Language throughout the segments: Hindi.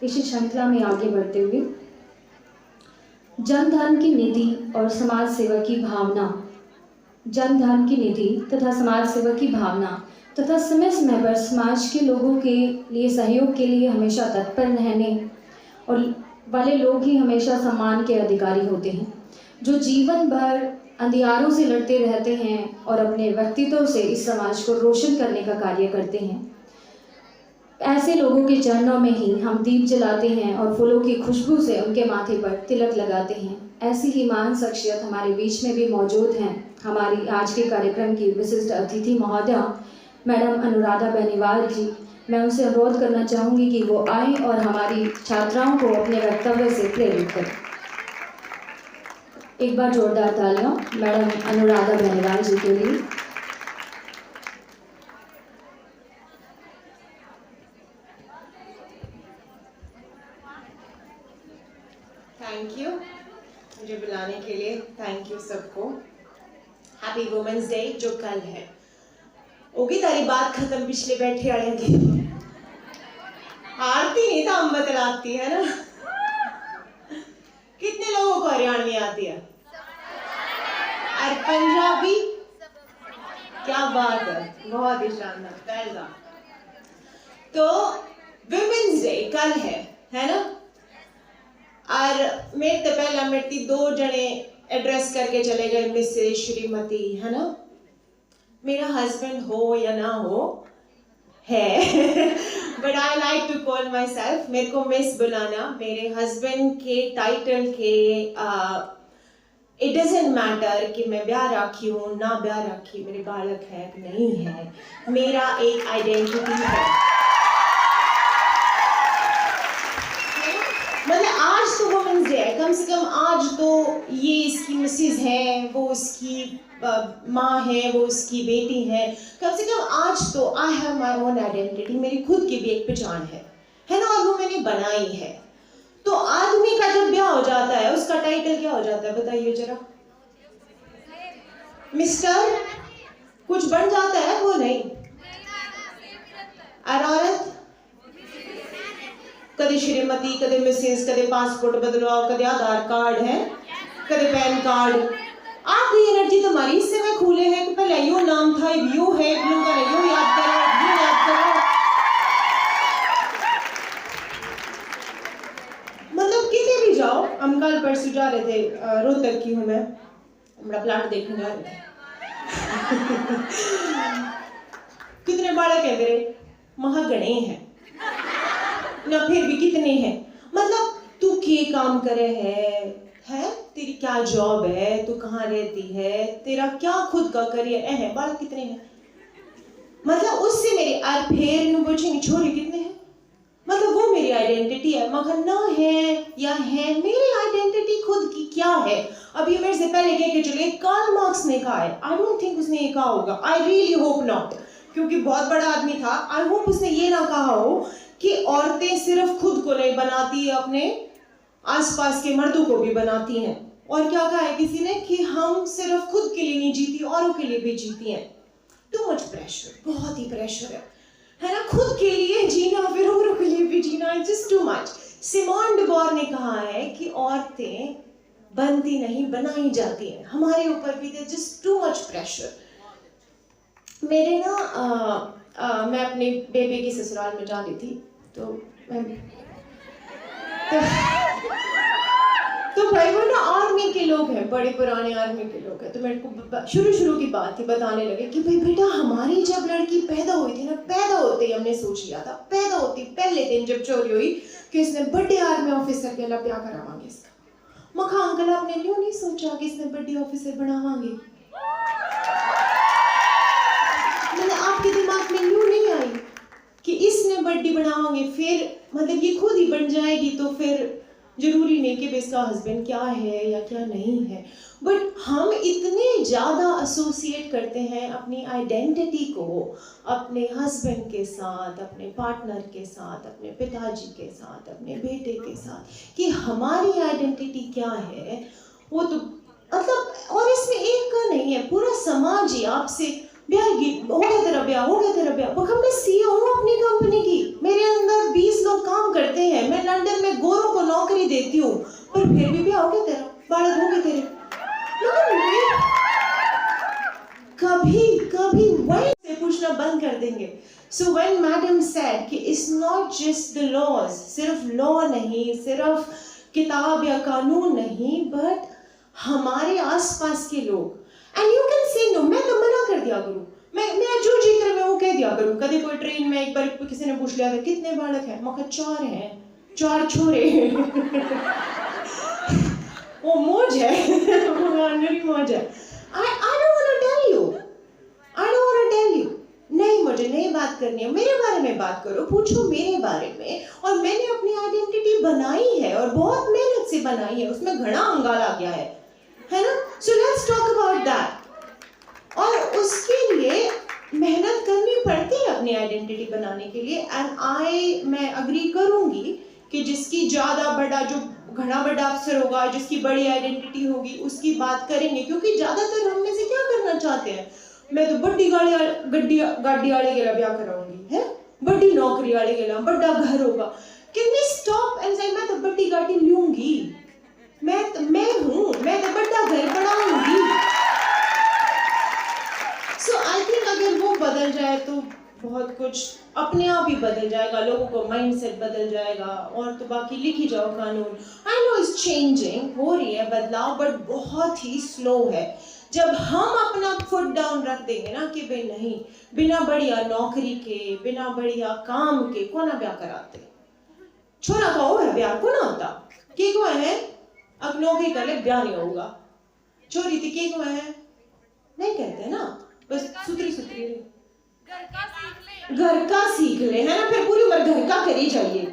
इसी श्रृंखला में आगे बढ़ते हुए जन धन की निधि और समाज सेवा की भावना, जन धन की निधि तथा समाज सेवा की भावना तथा समय समय पर समाज के लोगों के लिए सहयोग के लिए हमेशा तत्पर रहने और वाले लोग ही हमेशा सम्मान के अधिकारी होते हैं, जो जीवन भर अंधियारों से लड़ते रहते हैं और अपने व्यक्तित्व से इस समाज को रोशन करने का कार्य करते हैं। ऐसे लोगों के चरणों में ही हम दीप जलाते हैं और फूलों की खुशबू से उनके माथे पर तिलक लगाते हैं। ऐसी ही महान शख्सियत हमारे बीच में भी मौजूद हैं। हमारी आज के कार्यक्रम की विशिष्ट अतिथि महोदया मैडम अनुराधा बेनीवाल जी, मैं उनसे अनुरोध करना चाहूँगी कि वो आएँ और हमारी छात्राओं को अपने वक्तव्य से प्रेरित करें। एक बार जोरदार तालियां मैडम अनुराधा बेनीवाल जी के लिए। थैंक यू मुझे बुलाने के लिए। थैंक यू सबको। हैप्पी वुमेन्स डे जो कल है। होगी तारी बात खत्म पिछले बैठे वाले की। आरती नहीं था, हम बतलाती है ना। कितने लोगों को हरियाणवी आती है और पंजाबी? क्या बात है, बहुत ही शानदार, पहला। तो वुमेन्स डे कल है ना। और मेरे तो पहला मेरी 2 जने एड्रेस करके चले गए, मिसेस, श्रीमती, है ना। मेरा हस्बैंड हो या ना हो है but I like to call myself, मेरे को मिस बुलाना। मेरे हस्बैंड के टाइटल के इट डजेंट मैटर कि मैं ब्याह राखी हूँ ना ब्याह राखी, मेरे बालक है कि नहीं है, मेरा एक आइडेंटिटी है। मतलब आज तो वुमेन्स डे है, कम से कम आज तो ये इसकी मिसेज है, वो उसकी माँ है, वो उसकी बेटी है, कम से कम आज तो I have my own identity, मेरी खुद की भी एक पहचान है ना, और वो मैंने बनाई है। तो आदमी का जब ब्याह हो जाता है उसका टाइटल क्या हो जाता है बताइए जरा? मिस्टर कुछ बन जाता है, वो नहीं। और औरत कदे श्रीमती, कदे मिसेस, कदे पासपोर्ट बदलवाओ, कदे आधार कार्ड है, कदे पैन कार्ड। आपकी एनर्जी तुम्हारी इस समय खुले है कि पहले यो नाम था, यो है, यो याद करो, यो याद करो। मतलब कितने भी जाओ, हम कल परसों जा रहे थे, रोहतक की हूँ मैं, हमारा प्लाट देखने जा रहे थे कितने बालक है मेरे? महागणे हैं ना, फिर भी कितने हैं। मतलब तू के काम करे है, तेरी क्या जॉब है, तू कहाँ रहती है, तेरा क्या खुद का करियर है, बालक कितने हैं? मतलब उससे मेरे और फिर नु पूछेंगे छोरे कितने हैं, मतलब वो मेरी आइडेंटिटी है। मगर ना है या है, मेरी आइडेंटिटी खुद की क्या है? अब ये मेरे से पहले कह के चलिए कार्ल मार्क्स ने कहा है, आई डोंट थिंक उसने ये कहा होगा, आई रियली होप नॉट, क्योंकि बहुत बड़ा आदमी था। आई होप उसने ये ना कहा हो कि औरतें सिर्फ खुद को नहीं बनाती, अपने आसपास के मर्दों को भी बनाती हैं। और क्या कहा है किसी ने कि हम सिर्फ खुद के लिए नहीं जीती, औरों के लिए भी जीती हैं। टू मच प्रेशर, बहुत ही प्रेशर है ना, खुद के लिए जीना फिर औरों के लिए भी जीना, just too much. Simone de Beauvoir ने कहा है कि औरतें बनती नहीं, बनाई जाती हैं। हमारे ऊपर भी जस्ट टू मच प्रेशर। मेरे ना मैं अपने बेबे की ससुराल में जा रही थी, तो भाई वो ना आर्मी के लोग हैं, बड़े पुराने आर्मी के लोग हैं। तो मेरे को शुरू की बात थी, बताने लगे कि भाई बेटा हमारी जब लड़की पैदा हुई थी ना, पैदा होते ही हमने सोच लिया था, पैदा होती पहले दिन जब चोरी हुई कि इसने बड़े आर्मी ऑफिसर के लब ब्याह करावांगे इसका। मखा अंकल आपने न्यू नहीं सोचा कि इसने बड़ी ऑफिसर बनावांगे? मैंने आपके दिमाग में न्यू नहीं आई कि इसने बड़ी बनावांगे, फिर मतलब ये खुद ही बन जाएगी, तो फिर जरूरी नहीं कि इसका हस्बैंड क्या है या क्या नहीं है। बट हम इतने ज़्यादा एसोसिएट करते हैं अपनी आइडेंटिटी को अपने हस्बैंड के साथ, अपने पार्टनर के साथ, अपने पिताजी के साथ, अपने बेटे के साथ, कि हमारी आइडेंटिटी क्या है वो तो मतलब, और इसमें एक का नहीं है, पूरा समाज ही आपसे ब्याह हो गया तेरा ब्याह, वो मैं CEO हूँ अपनी कंपनी की, मेरे अंदर 20 लोग काम करते हैं, मैं देती हूँ, पर फिर भी ब्याह हो गया तेरा, बालक हो गए तेरे। कभी कभी वही से पूछना बंद कर देंगे। सो व्हेन मैडम सेड कि it's not just the laws, सिर्फ लॉ नहीं, सिर्फ किताब या कानून नहीं, बट हमारे आसपास के लोग। And you can say no, मैं तो मना कर दिया करूँ, मैं जो जी कर मैं वो कह दिया करूँ। कभी कोई ट्रेन में एक बार किसी ने पूछ लिया था कितने बालक हैं, मैं 4 हैं, 4 छोरे वो मौज है मेरी मौज है। I don't want to tell you, I don't want to tell you। नहीं, मुझे नहीं बात करनी है, मेरे बारे में बात करो, पूछो मेरे बारे में। और मैंने अपनी आइडेंटिटी बनाई है और बहुत मेहनत से बनाई है, उसमें घना अंगाल आ गया है ना। So let's talk about that. और उसके लिए मेहनत करनी पड़ती है अपनी आइडेंटिटी बनाने के लिए। एंड मैं अग्री करूंगी कि जिसकी ज्यादा बड़ा, जो घना बड़ा अफसर होगा, जिसकी बड़ी आइडेंटिटी होगी, उसकी बात करेंगे, क्योंकि ज्यादातर हम में से क्या करना चाहते हैं, मैं तो बड़ी गाड़ी वाले के लिए ब्याह कराऊंगी, है बड़ी नौकरी वाले के लिए, बड़ा घर होगा। कैन वी स्टॉप एंड से मैं तो बड़ी गाड़ी लूंगी, मैं हूँ, मैं तो बड़ा घर बनाऊंगी। सो आई थिंक अगर वो बदल जाए तो बहुत कुछ अपने आप ही बदल जाएगा, लोगों को माइंडसेट बदल जाएगा। और तो बाकी लिखी जाओ कानून। आई नो इट्स चेंजिंग, हो रही है बदलाव, बट बहुत ही स्लो है। जब हम अपना फुट डाउन रख देंगे ना कि भाई नहीं, बिना बढ़िया नौकरी के, बिना बढ़िया काम के कौन ब्याह कराते, छोरा का हो है ब्याह को ना होता, के को है अब नौकरी कर ले ब्याह नहीं होगा, छोरी थी के को है नहीं कहते ना, बस सुतरी घर का सीख ले, है ना, फिर पूरी उम्र घर का करी जाइए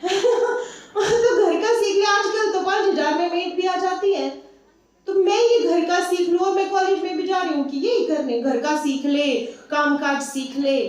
तो घर का सीख ले। आजकल तो 5,000 में मेड भी आ जाती है, तो मैं ये घर का सीख लूं। और मैं कॉलेज में भी जा रही हूँ कि यही करने, घर का सीख ले, कामकाज सीख ले।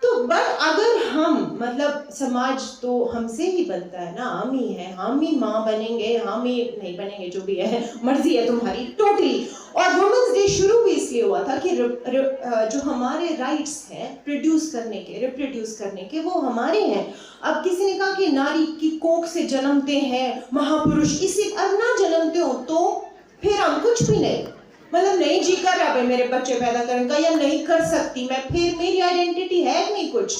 तो बट अगर हम मतलब समाज तो हमसे ही बनता है ना, हम ही है, हम ही माँ बनेंगे, हम ही नहीं बनेंगे, जो भी है मर्जी है तुम्हारी टोटली। और वुमेन्स डे शुरू भी इसलिए हुआ था कि जो हमारे राइट्स हैं प्रोड्यूस करने के, रिप्रोड्यूस करने के, वो हमारे हैं। अब किसी ने कहा कि नारी की कोख से जन्मते हैं महापुरुष, इसी अब ना जन्मते हो तो फिर हम कुछ भी नहीं, मतलब नहीं जी कर रहा भाई मेरे बच्चे पैदा करने का, या नहीं कर सकती मैं, फिर मेरी आइडेंटिटी है नहीं कुछ।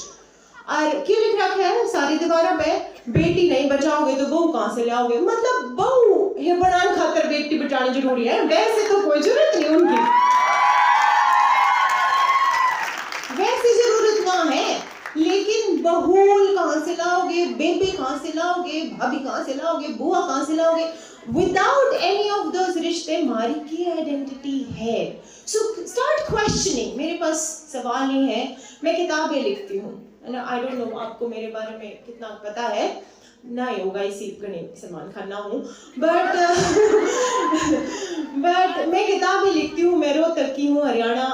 और क्यों लिख रखा है सारी दीवारों पे, बेटी नहीं बचाओगे तो बहू कहां से लाओगे। मतलब बहू ये बनाने खातर बेटी बचानी जरूरी है, वैसे तो कोई जरूरत नहीं उनकी, वैसे जरूरत ना है, लेकिन बहूल कहां से लाओगे, बेबी कहां से लाओगे, भाभी कहां से लाओगे, बुआ कहां से लाओगे। Without any of those रिश्ते मारी की आइडेंटिटी है। So start questioning। मेरे पास सवाल ही है, मैं किताबें लिखती हूँ, I don't know आपको मेरे बारे में कितना पता है, ना ही होगा इसी गणे सलमान खान ना हूँ, बट मैं किताबें लिखती हूँ। मैं रोहतक की हूँ, हरियाणा,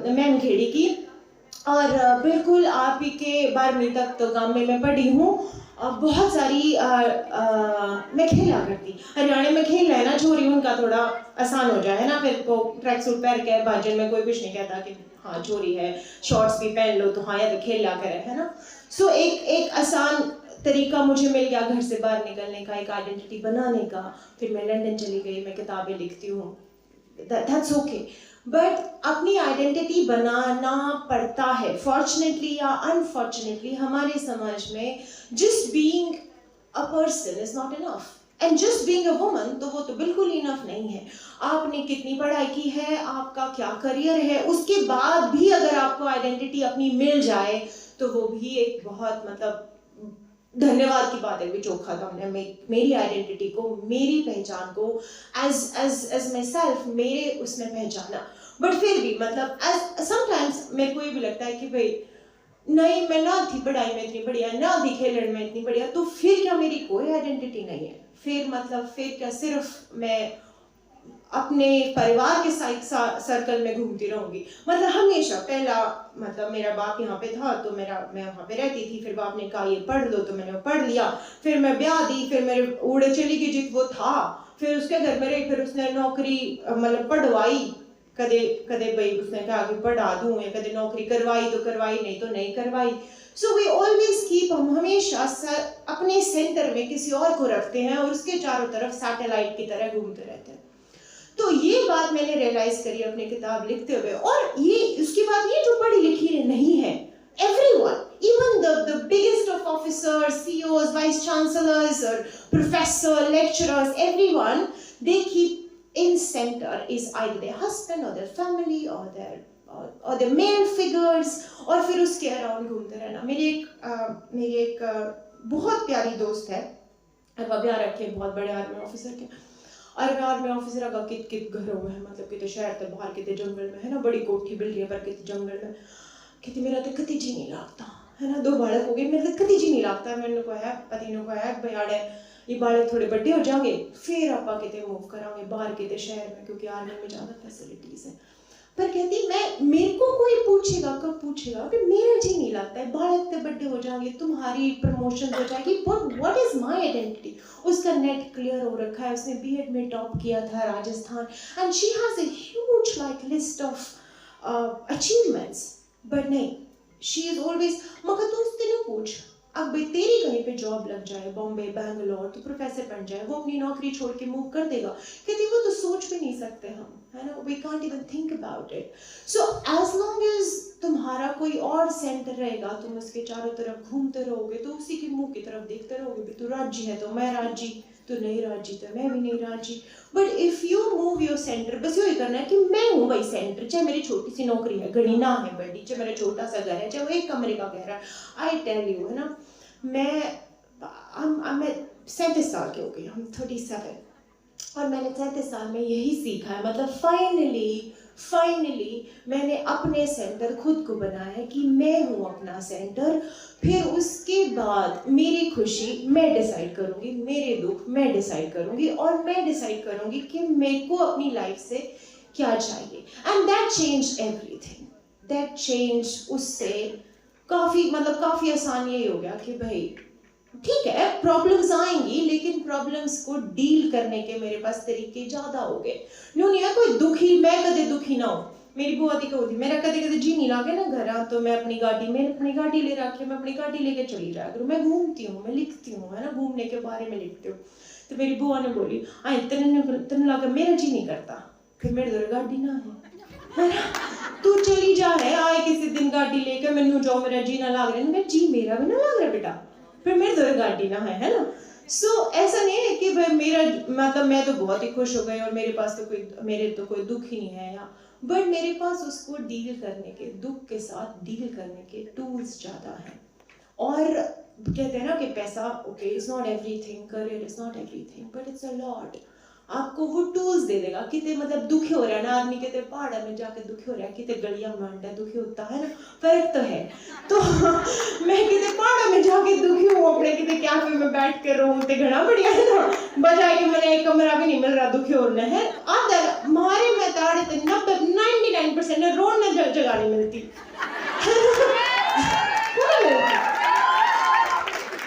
मैनखेड़ी की, और बिल्कुल आप ही के 12वीं तक तो गाँव में मैं पढ़ी हूँ। बहुत सारी मैं खेला करती, हरियाणा में खेल है ना, छोरी उनका थोड़ा आसान हो जाए, है ना, फिर वो ट्रैक सूट पहन के भाजन में कोई कुछ नहीं कहता कि हाँ छोरी है, शॉर्ट्स भी पहन लो तो हाँ या तो खेला करे, है ना। सो एक आसान तरीका मुझे मिल गया घर से बाहर निकलने का, एक आइडेंटिटी बनाने का। फिर मैं लंदन चली गई, मैं किताबें लिखती हूँ, दैट्स ओके। बट अपनी आइडेंटिटी बनाना पड़ता है, फॉर्चुनेटली या अनफॉर्चुनेटली हमारे समाज में just being a person is not enough, and just being a woman तो वो तो बिल्कुल इनफ नहीं है। आपने कितनी पढ़ाई की है, आपका क्या करियर है, उसके बाद भी अगर आपको आइडेंटिटी अपनी मिल जाए तो वो भी एक बहुत मतलब धन्यवाद की बात है कि चोखा था हमने मेरी आइडेंटिटी को, मेरी पहचान को एज माई सेल्फ मेरे उसमें पहचाना। बट फिर भी मतलब समटाइम्स मेरे को ये भी लगता है कि भाई नहीं, मैं ना थी पढ़ाई में इतनी बढ़िया, ना थी खेलने में इतनी बढ़िया, तो फिर क्या मेरी कोई आइडेंटिटी नहीं है? फिर मतलब फिर क्या सिर्फ मैं अपने परिवार के साथ सर्कल में घूमती रहूंगी? मतलब हमेशा पहला मतलब मेरा बाप यहाँ पे था तो मैं वहाँ पे रहती थी, फिर बाप ने कहा ये पढ़ लो तो मैंने वो पढ़ लिया, फिर मैं ब्याह दी, फिर मेरे उड़े चली गई जित वो था, फिर उसके घर में रही, फिर उसने नौकरी मतलब पढ़वाई, कदे कदे भाई उसने कहा कि पढ़ा दूं, या कदे नौकरी करवाई तो करवाई, नहीं तो नहीं करवाई। सो वी ऑलवेज कीप, हम हमेशा अपने सेंटर में किसी और को रखते हैं और उसके चारों तरफ सैटेलाइट की तरह घूमते रहते हैं। तो ये बात मैंने रियलाइज करी अपनी किताब लिखते हुए। और ये उसकी बात नहीं जो पढ़ी लिखी नहीं है, everyone, even the biggest of officers, CEOs, vice chancellors, or professor, lecturers, everyone, they keep in center is either their husband or their family or their male figures, और फिर उसके अराउंड घूमते रहना। मेरी एक बहुत प्यारी दोस्त है, अब यहाँ रखे बहुत बड़े आर्मी ऑफिसर के, आर्मी ऑफिसर का कित घर हुआ है, मतलब कितने शहर तक बाहर कितने जंगल में है ना, बड़ी कोठी मिल रही है पर कितने जंगल में, कहती मेरा तो कति जी नहीं लगता है ना, 2 बालक हो गए, मेरा तो कति जी नहीं लगता। मैंने को है पति ने को है भैयाड़े ये बालक थोड़े बड़े हो जाएंगे फिर आप कितने मूव करांगे बाहर कितने शहर में, क्योंकि आर्मी में ज़्यादा फैसिलिटीज है। पर कहती मेरे को कोई पूछेगा, कब पूछेगा कि मेरा जी नहीं लगता है, बालक तो बड़े हो जाएंगे, तुम्हारी प्रमोशन हो जाएगी, but what is my identity. उसका नेट क्लियर हो रखा है, उसने बीएड में टॉप किया था Rajasthan, and she has a huge like list of achievements, but नहीं, शी इज ऑलवेज, मगर तू उससे नहीं पूछ, अब भाई तेरी कहीं पे जॉब लग जाए बॉम्बे बैंगलोर, तो प्रोफेसर बन जाए, वो अपनी नौकरी छोड़ के मूव कर देगा, कहती वो तो सोच भी नहीं सकते हम, है ना, we can't even think about it. So as long as तुम्हारा कोई और सेंटर रहेगा, तुम उसके चारों तरफ घूमते रहोगे, तो उसी के मुंह की तरफ देखते रहोगे, भी तू राजी है तो मैं राजी, तू नहीं राजी तो मैं भी नहीं राजी। But if you move your centre, बस यही करना है कि मैं हूँ भाई सेंटर, चाहे मेरी छोटी सी नौकरी है, घड़ी ना है बड़ी, चाहे मेरा छोटा सा घर है, चाहे वो 1 कमरे का घर है, आई टेल यू, है ना, मैं 37 साल की हो गई, हम 37, और मैंने 37 साल में यही सीखा है, मतलब फाइनली मैंने अपने सेंटर खुद को बनाया है कि मैं हूँ अपना सेंटर। फिर उसके बाद मेरी खुशी मैं डिसाइड करूँगी, मेरे दुख मैं डिसाइड करूँगी, और मैं डिसाइड करूँगी कि मेरे को अपनी लाइफ से क्या चाहिए, and that change everything, that change, उससे काफ़ी आसान यही हो गया कि भाई ठीक है प्रॉब्लम्स आएंगी, लेकिन प्रॉब्लम्स को डील करने के मेरे पास तरीके ज़्यादा हो गए। नहीं है कोई दुखी, मैं कदे दुखी ना हो, मेरी बुआ दी कहती मेरा कदे जी नहीं लागे ना घर, तो मैं अपनी गाड़ी ले रखी, मैं अपनी गाड़ी लेके चली जाया करूँ, मैं घूमती हूँ, मैं लिखती हूँ, है ना, घूमने के बारे में लिखती हूँ। तो मेरी बुआ ने बोली आई तेन लागे मेरा जी नहीं करता, फिर मेरे दर गाड़ी ना है ना, तू चली जा है, आए किसी दिन गाड़ी लेके, मैनू जाओ मेरा जी ना लाग रहा, मैं जी मेरा भी ना लाग रहा बेटा, फिर मेरे दर गाड़ी ना है ना। सो ऐसा नहीं है कि भाई मेरा मतलब मैं तो बहुत ही खुश हो गई और मेरे पास तो कोई दुख ही नहीं है, या बट मेरे पास उसको डील करने के, दुख के साथ डील करने के टूल्स ज़्यादा हैं। और कहते हैं ना कि पैसा okay is not everything, career is not everything, but it's a lot. आपको वो टूल्स दे देगा, कितने मतलब दुखी हो रहा है ना आदमी, कितने पहाड़ में जाके दुखी हो रहा है, कितने गलियां मांडा दुखी होता है ना, फर्क तो है। तो मैं कितने पहाड़ में जाके दुखी हूँ, अपने कितने कैफे में बैठ कर रहूँ, तो घना बढ़िया है ना, बजाय कि मैंने एक कमरा भी नहीं मिल रहा दुखी होना है। आधा हमारे में ताड़े 99% रोने जगह नहीं मिलती।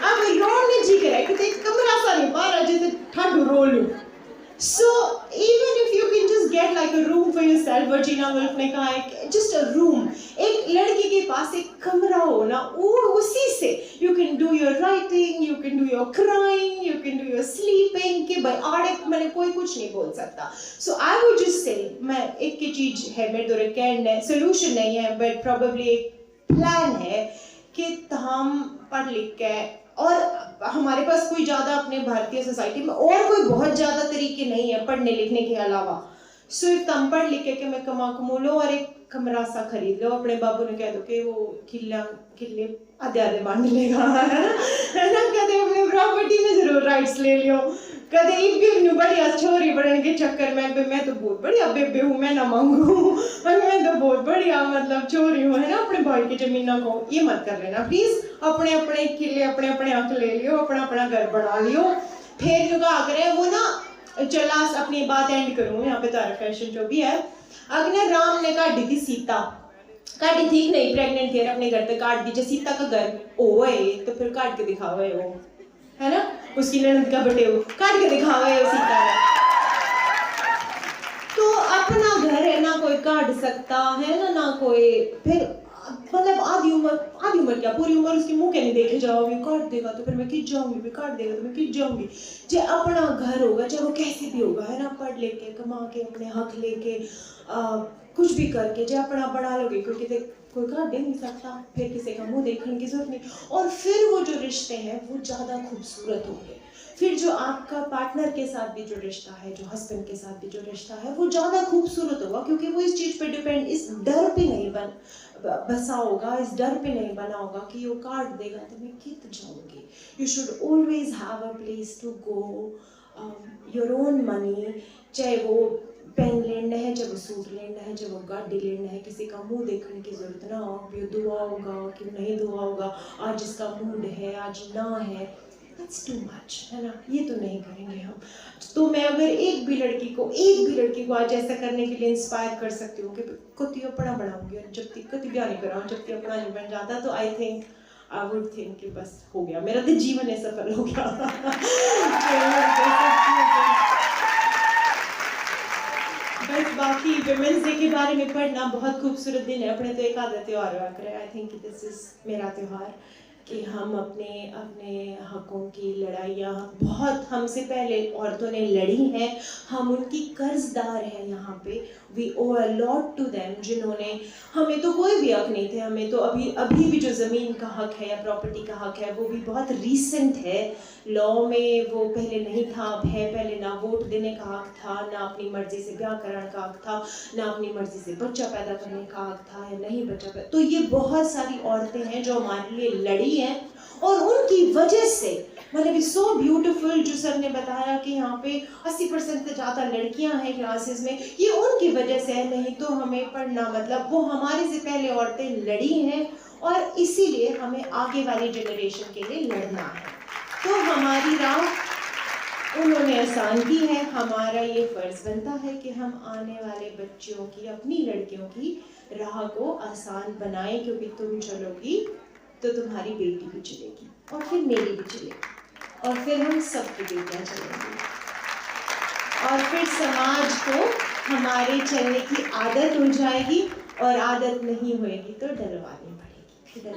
अब रोने जी करे कितने कमरा सा नहीं बाहर जैसे ठंड रो लूं। So even if you can just get like a room for yourself, Virginia Woolf ने कहा है just a room, एक लड़की के पास एक कमरा हो ना, वो उसी से you can do your writing, you can do your crying, you can do your sleeping, कि भाई आड़े मैंने कोई कुछ नहीं बोल सकता। So I would just say, मैं एक की चीज है मेरे दो कैंड है, solution नहीं है, but probably एक plan है कि हम पढ़ लिख के, और हमारे पास कोई ज़्यादा अपने भारतीय सोसाइटी में और कोई बहुत ज़्यादा तरीके नहीं है पढ़ने लिखने के अलावा। सिर्फ तुम पढ़ लिख के मैं कमा लो और एक कमरा सा खरीद लो, अपने बाबू ने कह दो कि वो किले आधे बांध लेगा, है ना, कहते अपने प्रॉपर्टी में जरूर राइट्स ले लियो, कदे एक भी बढ़िया छोरी बढ़ने के चक्कर में मैं तो बहुत बढ़िया बेबे हूँ, मैं ना मांगू, मैं तो बहुत बढ़िया मतलब छोरी हूँ, है ना, अपने भाई की जमीना को ये मत कर लेना प्लीज, अपने अपने किले अपने हक ले लियो, अपना घर बना लियो। फिर जो आगे वो ना चला अपनी बात एंड करूँ यहाँ पे, तारा फैशन जो भी है, अगर राम ने काटी थी सीता, काटी ठीक नहीं प्रेग्नेंट थी, अपने घर पे काट दीजिए, सीता का घर ओए तो फिर काट के दिखाओ वो, है ना, उसकी ननद का बटे हो काट के दिखाओ सीता है। तो अपना घर है ना कोई काट सकता है ना कोई, फिर मतलब आधी उम्र क्या, पूरी उम्र उसके मुंह के नहीं देखे जाओगे, काट देगा तो फिर मैं खिंच जाऊंगी, भी काट देगा तो मैं खिंच जाऊंगी। चाहे अपना घर होगा, चाहे वो कैसे भी होगा, है ना, पढ़ लेके कमा के अपने हक लेके कुछ भी करके चाहे अपना बढ़ा लोगे, क्योंकि देख कोई काट दे नहीं सकता, फिर किसी का मुंह देखने की जरूरत नहीं। और फिर वो जो रिश्ते हैं वो ज़्यादा खूबसूरत होंगे। फिर जो आपका पार्टनर के साथ भी जो रिश्ता है, जो हस्बैंड के साथ भी जो रिश्ता है, वो ज़्यादा खूबसूरत होगा, क्योंकि वो इस चीज़ पे डिपेंड, इस डर पे नहीं बसा होगा, इस डर पे नहीं बना होगा कि वो काट देगा तो मैं कित जाऊंगी। You should always have a place to go, your own money, चाहे वो पेन लेना है, चाहे वो सूट लेना है, चाहे वो गाड़ी लेना है, किसी का मुंह देखने की जरूरत ना हो, कि दुआ होगा कि नहीं दुआ होगा, आज इसका मूड है आज ना है, दैट्स टू मच, है ना, ये तो नहीं करेंगे हम। तो मैं अगर एक भी लड़की को आज ऐसा करने के लिए इंस्पायर कर सकती हूँ कि कति अपना बनाऊंगी, और जब तक कति ब्याह नहीं कराऊँ, जब तक अपना नहीं बन जाता, तो आई वुड थिंक कि बस हो गया, मेरा तो जीवन है सफल हो गया। बस बाकी वुमेन्स डे के बारे में पढ़ना, बहुत खूबसूरत दिन है, अपने तो एक आधा त्यौहार हुआ करे, आई थिंक दिस इज मेरा त्यौहार, कि हम अपने हकों की लड़ाइयाँ बहुत हमसे पहले औरतों ने लड़ी हैं, हम उनकी कर्जदार हैं यहाँ पे, we owe a lot to them, जिन्होंने, हमें तो कोई भी हक नहीं थे, हमें तो अभी भी जो ज़मीन का हक है या प्रॉपर्टी का हक है वो भी बहुत रीसेंट है, लॉ में वो पहले नहीं था, अब है। पहले ना वोट देने का हक था, ना अपनी मर्जी से ब्याह कराने का हक था, ना अपनी मर्जी से बच्चा पैदा करने का हक था या नहीं बच्चा पैदा, तो ये बहुत सारी औरतें हैं जो हमारे लिए लड़ी हैं, और उनकी वजह से, मतलब इट्स सो ब्यूटीफुल, जो सर ने बताया कि यहाँ पे 80% से ज़्यादा लड़कियाँ हैं क्लासेस में, ये उनकी वजह से है, नहीं तो हमें पढ़ना, मतलब वो हमारे से पहले औरतें लड़ी हैं, और इसीलिए हमें आगे वाली जनरेशन के लिए लड़ना है। तो हमारी राह उन्होंने आसान की है, हमारा ये फर्ज बनता है कि हम आने वाले बच्चों की, अपनी लड़कियों की राह को आसान बनाएं, क्योंकि तुम चलोगी तो तुम्हारी बेटी भी चलेगी, और फिर मेरी भी चलेगी, और फिर हम सबकी बेटियां चलेंगी, और फिर समाज को हमारे चलने की आदत हो जाएगी, और आदत नहीं होएगी तो डलवानी पड़ेगी।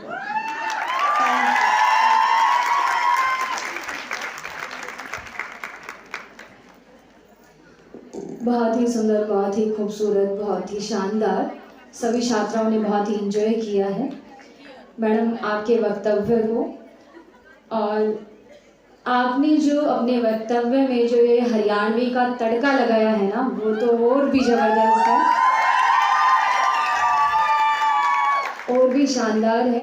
बहुत ही सुंदर, बहुत ही खूबसूरत, बहुत ही शानदार, सभी छात्राओं ने बहुत ही एंजॉय किया है मैडम आपके वक्तव्य को। और आपने जो अपने वक्तव्य में जो ये हरियाणवी का तड़का लगाया है ना, वो तो और भी ज़बरदस्त है, और भी शानदार है।